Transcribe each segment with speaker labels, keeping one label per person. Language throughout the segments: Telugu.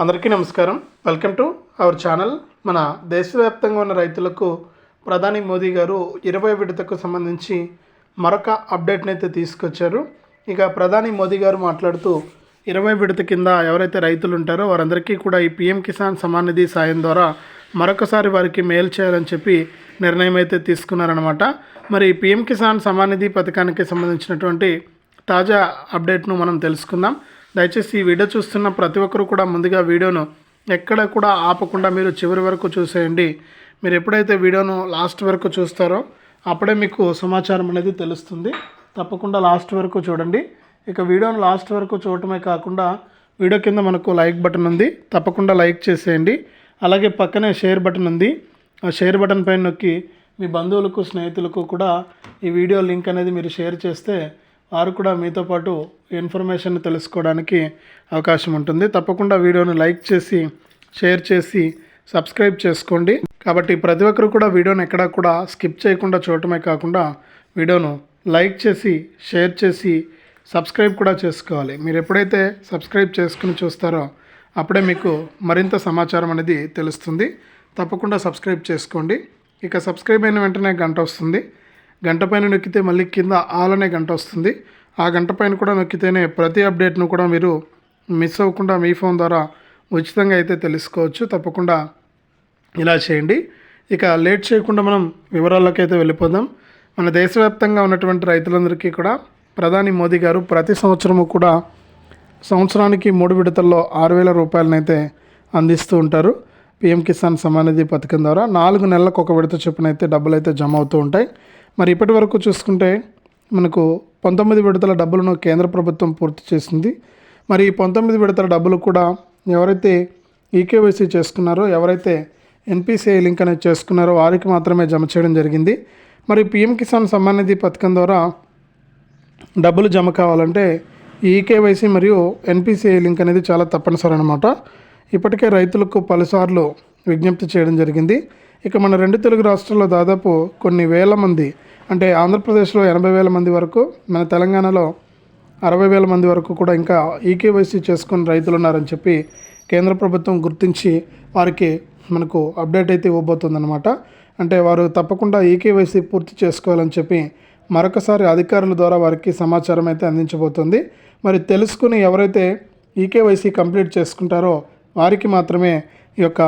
Speaker 1: అందరికీ నమస్కారం. Welcome to our channel. మన దేశవ్యాప్తంగా ఉన్న రైతులకు ప్రధాని మోదీ గారు 20 విడతకు సంబంధించి మరొక అప్డేట్ని అయితే తీసుకొచ్చారు. ఇక ప్రధాని మోదీ గారు మాట్లాడుతూ 20 విడత కింద ఎవరైతే రైతులు ఉంటారో వారందరికీ కూడా ఈ పీఎం కిసాన్ సమ్మాన్ నిధి సాయం ద్వారా మరొకసారి వారికి మేలు చేయాలని చెప్పి నిర్ణయం అయితే తీసుకున్నారనమాట. మరి పీఎం కిసాన్ సమ్మాన్ నిధి పథకానికి సంబంధించినటువంటి తాజా అప్డేట్ను మనం తెలుసుకుందాం. దయచేసి ఈ వీడియో చూస్తున్న ప్రతి ఒక్కరు కూడా ముందుగా వీడియోను ఎక్కడ కూడా ఆపకుండా మీరు చివరి వరకు చూసేయండి. మీరు ఎప్పుడైతే వీడియోను లాస్ట్ వరకు చూస్తారో అప్పుడే మీకు సమాచారం అనేది తెలుస్తుంది. తప్పకుండా లాస్ట్ వరకు చూడండి. ఇక వీడియోను లాస్ట్ వరకు చూడటమే కాకుండా వీడియో కింద మనకు లైక్ బటన్ ఉంది, తప్పకుండా లైక్ చేసేయండి. అలాగే పక్కనే షేర్ బటన్ ఉంది, ఆ షేర్ బటన్ పైన నొక్కి మీ బంధువులకు స్నేహితులకు కూడా ఈ వీడియో లింక్ అనేది మీరు షేర్ చేస్తే వారు కూడా మీతో పాటు ఇన్ఫర్మేషన్ తెలుసుకోవడానికి అవకాశం ఉంటుంది. తప్పకుండా వీడియోను లైక్ చేసి షేర్ చేసి సబ్స్క్రైబ్ చేసుకోండి. కాబట్టి ప్రతి ఒక్కరు కూడా వీడియోను ఎక్కడా కూడా స్కిప్ చేయకుండా చూడటమే కాకుండా వీడియోను లైక్ చేసి షేర్ చేసి సబ్స్క్రైబ్ కూడా చేసుకోవాలి. మీరు ఎప్పుడైతే సబ్స్క్రైబ్ చేసుకుని చూస్తారో అప్పుడే మీకు మరింత సమాచారం అనేది తెలుస్తుంది. తప్పకుండా సబ్స్క్రైబ్ చేసుకోండి. ఇక సబ్స్క్రైబ్ అయిన వెంటనే గంట వస్తుంది. గంట పైన నొక్కితే మళ్ళీ కింద ఆల్ అనే గంట వస్తుంది. ఆ గంట పైన కూడా నొక్కితేనే ప్రతి అప్డేట్ను కూడా మీరు మిస్ అవ్వకుండా మీ ఫోన్ ద్వారా ఉచితంగా అయితే తెలుసుకోవచ్చు. తప్పకుండా ఇలా చేయండి. ఇక లేట్ చేయకుండా మనం వివరాల్లోకి అయితే వెళ్ళిపోదాం. మన దేశవ్యాప్తంగా ఉన్నటువంటి రైతులందరికీ కూడా ప్రధాని మోదీ గారు ప్రతి సంవత్సరము కూడా సంవత్సరానికి 3 విడతల్లో 6,000 రూపాయలనైతే అందిస్తూ ఉంటారు. పీఎం కిసాన్ సమ్మాన్ నిధి పథకం ద్వారా 4 నెలలకు ఒక విడత చొప్పున అయితే డబ్బులు అయితే జమ అవుతూ ఉంటాయి. మరి ఇప్పటి వరకు చూసుకుంటే మనకు 19 విడతల డబ్బులను కేంద్ర ప్రభుత్వం పూర్తి చేసింది. మరి ఈ 19 విడతల డబ్బులు కూడా ఎవరైతే ఈకేవైసీ చేసుకున్నారో, ఎవరైతే ఎన్పిసిఐ లింక్ అనేది చేసుకున్నారో వారికి మాత్రమే జమ చేయడం జరిగింది. మరి పీఎం కిసాన్ సమ్మాన్ నిధి పథకం ద్వారా డబ్బులు జమ కావాలంటే ఈకేవైసీ మరియు ఎన్పిసిఐ లింక్ అనేది చాలా తప్పనిసరి అనమాట. ఇప్పటికే రైతులకు పలుసార్లు విజ్ఞప్తి చేయడం జరిగింది. ఇక మన 2 తెలుగు రాష్ట్రాల్లో దాదాపు కొన్ని వేల మంది, అంటే ఆంధ్రప్రదేశ్లో 80,000 మంది వరకు, మన తెలంగాణలో 60,000 మంది వరకు కూడా ఇంకా ఈకేవైసీ చేసుకుని రైతులు ఉన్నారని చెప్పి కేంద్ర ప్రభుత్వం గుర్తించి వారికి మనకు అప్డేట్ అయితే ఇవ్వబోతుందన్నమాట. అంటే వారు తప్పకుండా ఈకేవైసీ పూర్తి చేసుకోవాలని చెప్పి మరొకసారి అధికారుల ద్వారా వారికి సమాచారం అయితే అందించబోతుంది. మరి తెలుసుకుని ఎవరైతే ఈకేవైసీ కంప్లీట్ చేసుకుంటారో వారికి మాత్రమే ఈ యొక్క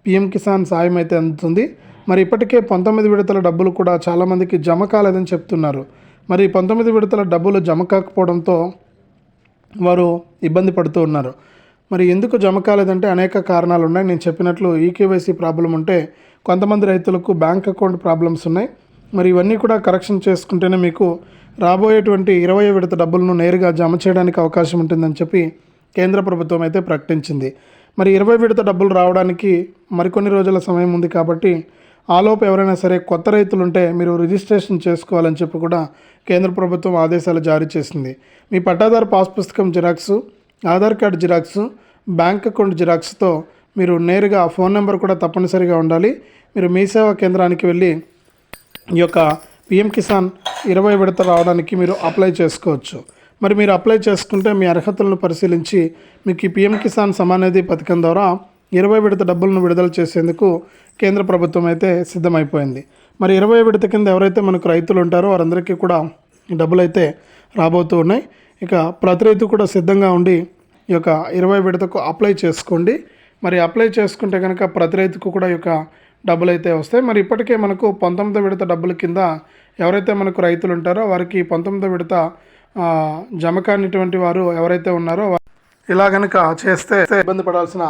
Speaker 1: పీఎం కిసాన్ సాయం అయితే అందుతుంది. మరి ఇప్పటికే 19 విడతల డబ్బులు కూడా చాలామందికి జమ కాలేదని చెప్తున్నారు. మరి 19 విడతల డబ్బులు జమ కాకపోవడంతో వారు ఇబ్బంది పడుతూ ఉన్నారు. మరి ఎందుకు జమ కాలేదంటే అనేక కారణాలు ఉన్నాయి. నేను చెప్పినట్లు ఈకేవైసీ ప్రాబ్లం ఉంటే కొంతమంది రైతులకు బ్యాంక్ అకౌంట్ ప్రాబ్లమ్స్ ఉన్నాయి. మరి ఇవన్నీ కూడా కరెక్షన్ చేసుకుంటేనే మీకు రాబోయేటువంటి 20 విడత డబ్బులను నేరుగా జమ చేయడానికి అవకాశం ఉంటుందని చెప్పి కేంద్ర ప్రభుత్వం అయితే ప్రకటించింది. మరి 20 విడత డబ్బులు రావడానికి మరికొన్ని రోజుల సమయం ఉంది కాబట్టి ఆలోపు ఎవరైనా సరే కొత్త రైతులు ఉంటే మీరు రిజిస్ట్రేషన్ చేసుకోవాలని చెప్పి కూడా కేంద్ర ప్రభుత్వం ఆదేశాలు జారీ చేసింది. మీ పట్టాదారు పాస్ పుస్తకం xerox, Aadhaar card xerox, bank account జిరాక్స్తో మీరు నేరుగా ఫోన్ నెంబర్ కూడా తప్పనిసరిగా ఉండాలి. మీరు మీ సేవా కేంద్రానికి వెళ్ళి ఈ యొక్క పీఎం కిసాన్ 20 విడత రావడానికి మీరు అప్లై చేసుకోవచ్చు. మరి మీరు అప్లై చేసుకుంటే మీ అర్హతలను పరిశీలించి మీకు ఈ పీఎం కిసాన్ సమ్మాన్ నిధి పథకం ద్వారా 20 విడత డబ్బులను విడుదల చేసేందుకు కేంద్ర ప్రభుత్వం అయితే సిద్ధమైపోయింది. మరి 20 విడత కింద ఎవరైతే మనకు రైతులు ఉంటారో వారందరికీ కూడా డబ్బులు అయితే రాబోతూ ఉన్నాయి. ఇక ప్రతి రైతు కూడా సిద్ధంగా ఉండి ఈ యొక్క 20 విడతకు అప్లై చేసుకోండి. మరి అప్లై చేసుకుంటే కనుక ప్రతి రైతుకు కూడా ఈ యొక్క డబ్బులు అయితే వస్తాయి. మరి ఇప్పటికే మనకు 19 విడత డబ్బుల కింద ఎవరైతే మనకు రైతులు ఉంటారో వారికి 19 విడత జమ కానిటువంటి వారు ఎవరైతే ఉన్నారో ఇలా కనుక చేస్తే ఇబ్బంది పడాల్సిన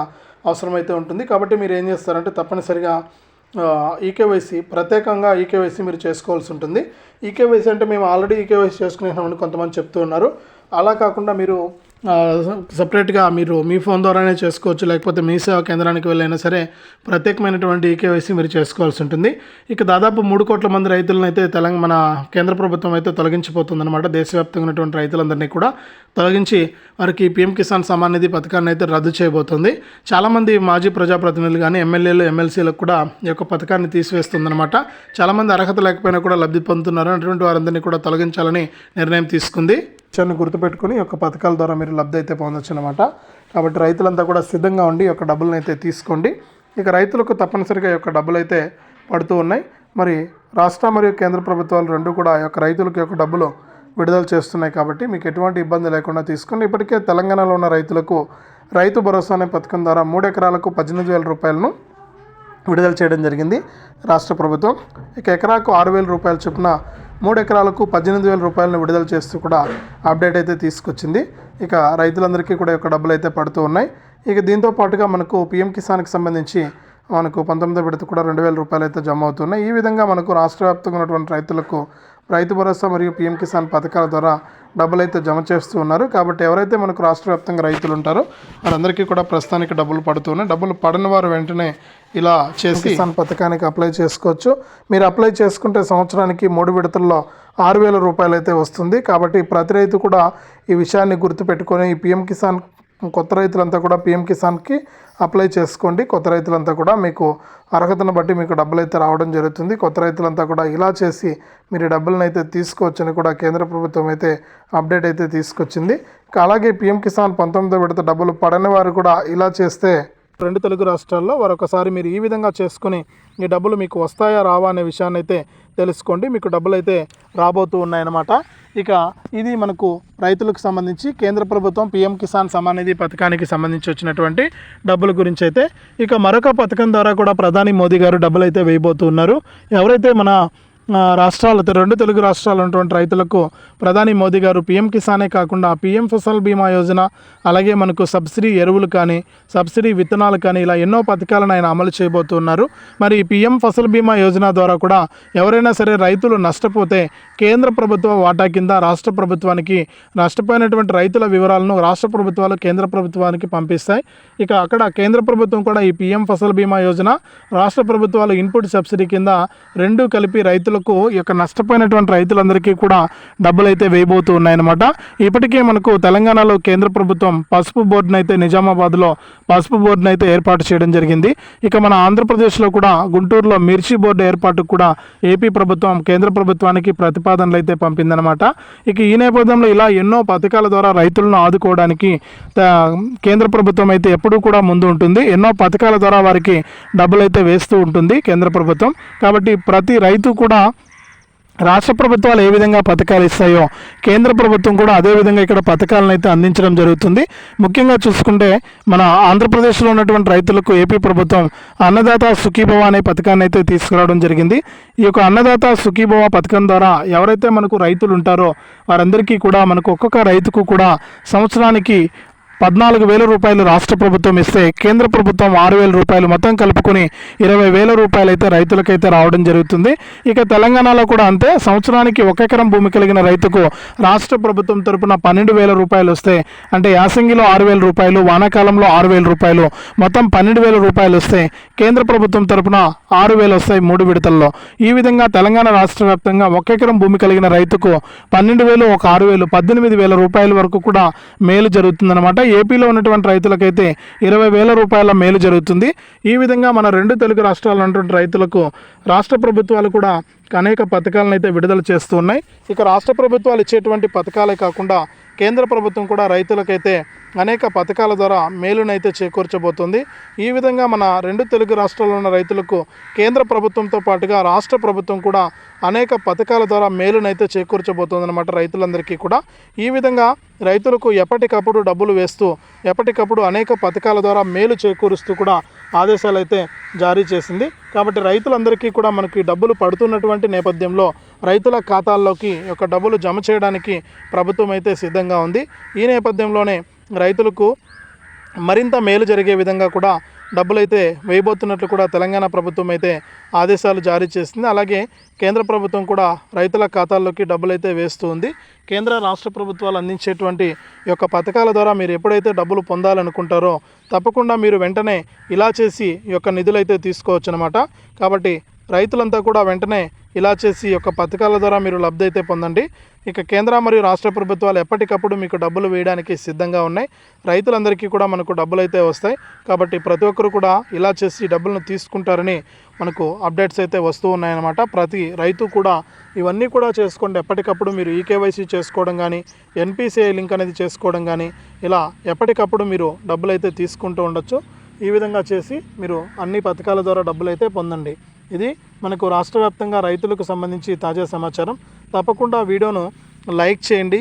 Speaker 1: అవసరం అయితే ఉంటుంది. కాబట్టి మీరు ఏం చేస్తారంటే తప్పనిసరిగా ఈకేవైసీ, ప్రత్యేకంగా ఈకేవైసీ మీరు చేసుకోవాల్సి ఉంటుంది. ఈకేవైసీ అంటే మేము ఆల్రెడీ ఈకేవైసీ చేసుకునేసామని కొంతమంది చెప్తూ ఉన్నారు. అలా కాకుండా మీరు సపరేట్గా మీరు మీ ఫోన్ ద్వారానే చేసుకోవచ్చు, లేకపోతే మీ సేవా కేంద్రానికి వెళ్ళైనా సరే ప్రత్యేకమైనటువంటి ఈకేవైసీ మీరు చేసుకోవాల్సి ఉంటుంది. ఇక దాదాపు 3 కోట్ల మంది రైతులను అయితే మన కేంద్ర ప్రభుత్వం అయితే తొలగించిపోతుందన్నమాట. దేశవ్యాప్తంగా ఉన్నటువంటి రైతులందరినీ కూడా తొలగించి వారికి పీఎం కిసాన్ సమ్మాన్ నిధి పథకాన్ని అయితే రద్దు చేయబోతుంది. చాలామంది మాజీ ప్రజాప్రతినిధులు కానీ ఎమ్మెల్యేలు, ఎమ్మెల్సీలకు కూడా ఈ యొక్క పథకాన్ని తీసివేస్తుందన్నమాట. చాలామంది అర్హత లేకపోయినా కూడా లబ్ధి పొందుతున్నారు. అటువంటి వారందరినీ కూడా తొలగించాలని నిర్ణయం తీసుకుంది. గుర్తుపెట్టుకుని ఈ యొక్క పథకాల ద్వారా మీరు లబ్ధి అయితే పొందొచ్చు అనమాట. కాబట్టి రైతులంతా కూడా సిద్ధంగా ఉండి ఈ యొక్క డబ్బులను అయితే తీసుకోండి. ఇక రైతులకు తప్పనిసరిగా ఈ యొక్క డబ్బులు అయితే పడుతూ ఉన్నాయి. మరి రాష్ట్ర మరియు కేంద్ర ప్రభుత్వాలు రెండు కూడా ఈ యొక్క రైతులకు యొక్క డబ్బులు విడుదల చేస్తున్నాయి. కాబట్టి మీకు ఎటువంటి ఇబ్బంది లేకుండా తీసుకోండి. ఇప్పటికే తెలంగాణలో ఉన్న రైతులకు రైతు భరోసా అనే పథకం ద్వారా 3 ఎకరాలకు 18,000 రూపాయలను విడుదల చేయడం జరిగింది రాష్ట్ర ప్రభుత్వం. ఇక ఎకరాకు 6,000 రూపాయల చొప్పున 3 ఎకరాలకు 18,000 రూపాయలను విడుదల చేస్తూ కూడా అప్డేట్ అయితే తీసుకొచ్చింది. ఇక రైతులందరికీ కూడా యొక్క డబ్బులు అయితే పడుతూ ఉన్నాయి. ఇక దీంతో పాటుగా మనకు పీఎం కిసాన్కి సంబంధించి మనకు 19వ విడత కూడా 2,000 రూపాయలు అయితే జమ అవుతున్నాయి. ఈ విధంగా మనకు రాష్ట్ర వ్యాప్తంగా ఉన్నటువంటి రైతులకు రైతు భరోసా మరియు పీఎం కిసాన్ పథకాల ద్వారా డబ్బులు అయితే జమ చేస్తూ ఉన్నారు. కాబట్టి ఎవరైతే మనకు రాష్ట్ర వ్యాప్తంగా రైతులు ఉంటారో వారందరికీ కూడా ప్రస్తుతానికి డబ్బులు పడుతున్నాయి. డబ్బులు పడని వారు వెంటనే ఇలా చేసి కిసాన్ పథకానికి అప్లై చేసుకోవచ్చు. మీరు అప్లై చేసుకుంటే సంవత్సరానికి 3 విడతల్లో 6,000 రూపాయలు అయితే వస్తుంది. కాబట్టి ప్రతి రైతు కూడా ఈ విషయాన్ని గుర్తుపెట్టుకొని ఈ పీఎం కిసాన్ కొత్త రైతులంతా కూడా పీఎం కిసాన్కి అప్లై చేసుకోండి. కొత్త రైతులంతా కూడా మీకు అర్హతను బట్టి మీకు డబ్బులు అయితే రావడం జరుగుతుంది. కొత్త రైతులంతా కూడా ఇలా చేసి మీరు డబ్బులను అయితే తీసుకోవచ్చని కూడా కేంద్ర ప్రభుత్వం అయితే అప్డేట్ అయితే తీసుకొచ్చింది. అలాగే పీఎం కిసాన్ 19వ విడత డబ్బులు పడని వారు కూడా ఇలా చేస్తే 2 తెలుగు రాష్ట్రాల్లో మరొకసారి మీరు ఈ విధంగా చేసుకుని ఈ డబ్బులు మీకు వస్తాయా రావా అనే విషయాన్ని అయితే తెలుసుకోండి. మీకు డబ్బులు అయితే రాబోతూ ఉన్నాయన్నమాట. ఇక ఇది మనకు రైతులకు సంబంధించి కేంద్ర ప్రభుత్వం పీఎం కిసాన్ సమ్మాన్ నిధి పథకానికి సంబంధించి వచ్చినటువంటి డబ్బుల గురించి అయితే. ఇక మరొక పథకం ద్వారా కూడా ప్రధాని మోదీ గారు డబ్బులు అయితే వేయబోతున్నారు. ఎవరైతే మన రాష్ట్రాలు 2 తెలుగు రాష్ట్రాలు ఉన్నటువంటి రైతులకు ప్రధాని మోదీ గారు పీఎం కిసానే కాకుండా పీఎం ఫసల్ బీమా యోజన, అలాగే మనకు సబ్సిడీ ఎరువులు కానీ సబ్సిడీ విత్తనాలు కానీ ఇలా ఎన్నో పథకాలను ఆయన అమలు చేయబోతున్నారు. మరి పీఎం ఫసల్ బీమా యోజన ద్వారా కూడా ఎవరైనా సరే రైతులు నష్టపోతే కేంద్ర ప్రభుత్వ వాటా కింద రాష్ట్ర ప్రభుత్వానికి నష్టపోయినటువంటి రైతుల వివరాలను రాష్ట్ర ప్రభుత్వాలు కేంద్ర ప్రభుత్వానికి పంపిస్తాయి. ఇక అక్కడ కేంద్ర ప్రభుత్వం కూడా ఈ పీఎం ఫసల్ బీమా యోజన, రాష్ట్ర ప్రభుత్వాలు ఇన్పుట్ సబ్సిడీ కింద రెండూ కలిపి రైతులకు ఈ యొక్క నష్టపోయినటువంటి రైతులందరికీ కూడా డబ్బులు అయితే వేయబోతూ ఉన్నాయన్నమాట. ఇప్పటికే మనకు తెలంగాణలో కేంద్ర ప్రభుత్వం పసుపు బోర్డును అయితే నిజామాబాద్లో పసుపు బోర్డును అయితే ఏర్పాటు చేయడం జరిగింది. ఇక మన ఆంధ్రప్రదేశ్లో కూడా గుంటూరులో మిర్చి బోర్డు ఏర్పాటుకు కూడా ఏపీ ప్రభుత్వం కేంద్ర ప్రభుత్వానికి ప్రతిపాదనలు అయితే పంపిందనమాట. ఇక ఈ నేపథ్యంలో ఇలా ఎన్నో పథకాల ద్వారా రైతులను ఆదుకోవడానికి కేంద్ర ప్రభుత్వం అయితే ఎప్పుడూ కూడా ముందు ఉంటుంది. ఎన్నో పథకాల ద్వారా వారికి డబ్బులు అయితే వేస్తూ ఉంటుంది కేంద్ర ప్రభుత్వం. కాబట్టి ప్రతి రైతు కూడా రాష్ట్ర ప్రభుత్వాలు ఏ విధంగా పథకాలు ఇస్తాయో కేంద్ర ప్రభుత్వం కూడా అదేవిధంగా ఇక్కడ పథకాలను అయితే అందించడం జరుగుతుంది. ముఖ్యంగా చూసుకుంటే మన ఆంధ్రప్రదేశ్లో ఉన్నటువంటి రైతులకు ఏపీ ప్రభుత్వం అన్నదాత సుఖీభవ అనే పథకాన్ని అయితే తీసుకురావడం జరిగింది. ఈ యొక్క అన్నదాత సుఖీభవ పథకం ద్వారా ఎవరైతే మనకు రైతులు ఉంటారో వారందరికీ కూడా మనకు ఒక్కొక్క రైతుకు కూడా సంవత్సరానికి 14,000 రూపాయలు రాష్ట్ర ప్రభుత్వం ఇస్తే కేంద్ర ప్రభుత్వం 6,000 రూపాయలు మొత్తం కలుపుకొని 20,000 రూపాయలు అయితే రైతులకైతే రావడం జరుగుతుంది. ఇక తెలంగాణలో కూడా అంతే. సంవత్సరానికి 1 ఎకరం భూమి కలిగిన రైతుకు రాష్ట్ర ప్రభుత్వం తరపున 12,000 రూపాయలు వస్తే, అంటే యాసంగిలో 6,000 రూపాయలు, వానాకాలంలో 6,000 రూపాయలు, మొత్తం 12,000 రూపాయలు వస్తే కేంద్ర ప్రభుత్వం తరపున 6,000 వస్తాయి 3 విడతల్లో. ఈ విధంగా తెలంగాణ రాష్ట్ర వ్యాప్తంగా 1 ఎకరం భూమి కలిగిన రైతుకు 12,000, 6,000, 18,000 రూపాయల వరకు కూడా మేలు జరుగుతుందన్నమాట. ఏపీలో ఉన్నటువంటి రైతులకైతే 20,000 రూపాయల మేలు జరుగుతుంది. ఈ విధంగా మన 2 తెలుగు రాష్ట్రాల్లో ఉన్నటువంటి రైతులకు రాష్ట్ర ప్రభుత్వాలు కూడా అనేక పథకాలను అయితే విడుదల చేస్తూ ఉన్నాయి. ఇక రాష్ట్ర ప్రభుత్వాలు ఇచ్చేటువంటి పథకాలే కాకుండా కేంద్ర ప్రభుత్వం కూడా రైతులకైతే అనేక పథకాల ద్వారా మేలునైతే చేకూర్చబోతుంది. ఈ విధంగా మన 2 తెలుగు రాష్ట్రాల్లో ఉన్న రైతులకు కేంద్ర ప్రభుత్వంతో పాటుగా రాష్ట్ర ప్రభుత్వం కూడా అనేక పథకాల ద్వారా మేలునైతే చేకూర్చబోతుంది అన్నమాట రైతులందరికీ కూడా. ఈ విధంగా రైతులకు ఎప్పటికప్పుడు డబ్బులు వేస్తూ ఎప్పటికప్పుడు అనేక పథకాల ద్వారా మేలు చేకూరుస్తూ కూడా ఆదేశాలు అయితే జారీ చేసింది. కాబట్టి రైతులందరికీ కూడా మనకి డబ్బులు పడుతున్నటువంటి నేపథ్యంలో రైతుల ఖాతాల్లోకి యొక్క డబ్బులు జమ చేయడానికి ప్రభుత్వం అయితే సిద్ధంగా ఉంది. ఈ నేపథ్యంలోనే రైతులకు మరింత మేలు జరిగే విధంగా కూడా డబ్బులైతే వేయబోతున్నట్లు కూడా తెలంగాణ ప్రభుత్వం అయితే ఆదేశాలు జారీ చేసింది. అలాగే కేంద్ర ప్రభుత్వం కూడా రైతుల ఖాతాల్లోకి డబ్బులైతే వేస్తూ ఉంది. కేంద్ర రాష్ట్ర ప్రభుత్వాలు అందించేటువంటి ఈ యొక్క పథకాల ద్వారా మీరు ఎప్పుడైతే డబ్బులు పొందాలనుకుంటారో తప్పకుండా మీరు వెంటనే ఇలా చేసి ఈ యొక్క నిధులైతే తీసుకోవచ్చు అన్నమాట. కాబట్టి రైతులంతా కూడా వెంటనే ఇలా చేసి యొక్క పథకాల ద్వారా మీరు లబ్ధి అయితే పొందండి. ఇక కేంద్ర మరియు రాష్ట్ర ప్రభుత్వాలు ఎప్పటికప్పుడు మీకు డబ్బులు వేయడానికి సిద్ధంగా ఉన్నాయి. రైతులందరికీ కూడా మనకు డబ్బులు అయితే వస్తాయి. కాబట్టి ప్రతి ఒక్కరు కూడా ఇలా చేసి డబ్బులను తీసుకుంటారని మనకు అప్డేట్స్ అయితే వస్తూ ఉన్నాయన్నమాట. ప్రతి రైతు కూడా ఇవన్నీ కూడా చేసుకోండి. ఎప్పటికప్పుడు మీరు ఈకేవైసీ చేసుకోవడం కానీ, ఎన్పిసిఐ లింక్ అనేది చేసుకోవడం కానీ, ఇలా ఎప్పటికప్పుడు మీరు డబ్బులు అయితే తీసుకుంటూ ఉండొచ్చు. ఈ విధంగా చేసి మీరు అన్ని పథకాల ద్వారా డబ్బులు అయితే పొందండి. ఇది మనకు రాష్ట్ర వ్యాప్తంగా రైతులకు సంబంధించి తాజా సమాచారం. తప్పకుండా వీడియోను లైక్ చేయండి.